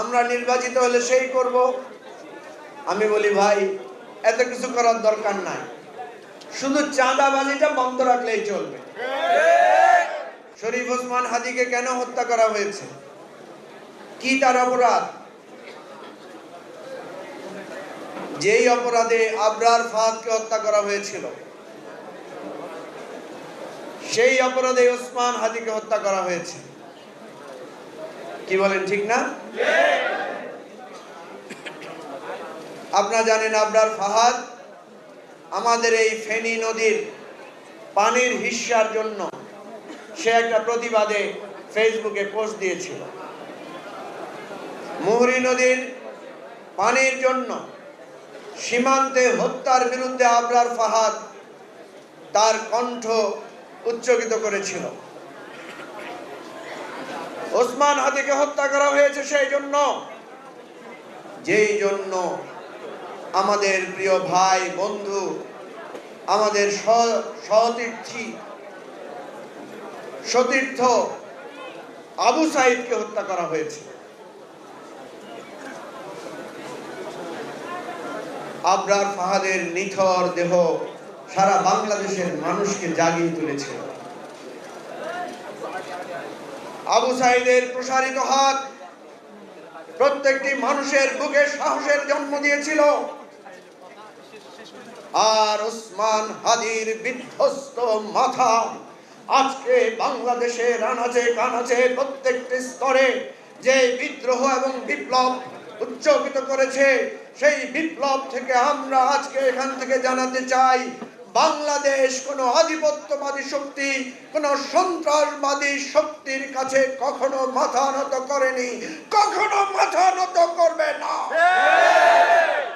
আমরা নির্বাচিত হলে সেই করব। আমি বলি ভাই এত কিছু করার দরকার নাই, শুধু চাঁদাবাজিটা বন্ধ রাখলেই চলবে। শরীফ ওসমান হাদিকে কেন হত্যা করা হয়েছে? কি তার অপরাধ? যেই অপরাধে আবরার ফাহাদকে হত্যা করা হয়েছিল, সেই অপরাধে ওসমান হাদিকে হত্যা করা হয়েছে। কি বলেন, ঠিক না? আপনারা জানেন আবরার ফাহাদ আমাদের এই ফেনী নদীর পানির হিস্যার জন্য সে একটা প্রতিবাদে ফেসবুকে পোস্ট দিয়েছিল। মুহুরী নদীর পানির জন্য সীমান্তে হত্যার বিরুদ্ধে আবরার ফাহাদ তার কণ্ঠ উচ্চকিত করেছিল। ওসমান হাদিকে হত্যা করা হয়েছে সেই জন্য, যেই জন্য আমাদের প্রিয় ভাই বন্ধু, আমাদের সতীর্থ আবু সাইদকে হত্যা করা হয়েছে। আবরার ফাহাদের নিথর দেহ সারা বাংলাদেশের মানুষকে জাগিয়ে তুলেছিল। আবু সাইদের প্রসারিত হাত প্রত্যেকটি মানুষের বুকে সাহসের জন্ম দিয়েছিল। আর ওসমান হাদির বিধ্বস্ত মাথা আজকে বাংলাদেশের আনাচে কানাচে প্রত্যেকটি স্তরে যে বিদ্রোহ এবং বিপ্লব উচ্চকিত করেছে, সেই বিপ্লব থেকে আমরা আজকে এখান থেকে জানাতে চাই, বাংলাদেশ কোনো আধিপত্যবাদী শক্তি, কোনো সন্ত্রাসবাদী শক্তির কাছে কখনো মাথা নত করেনি, কখনো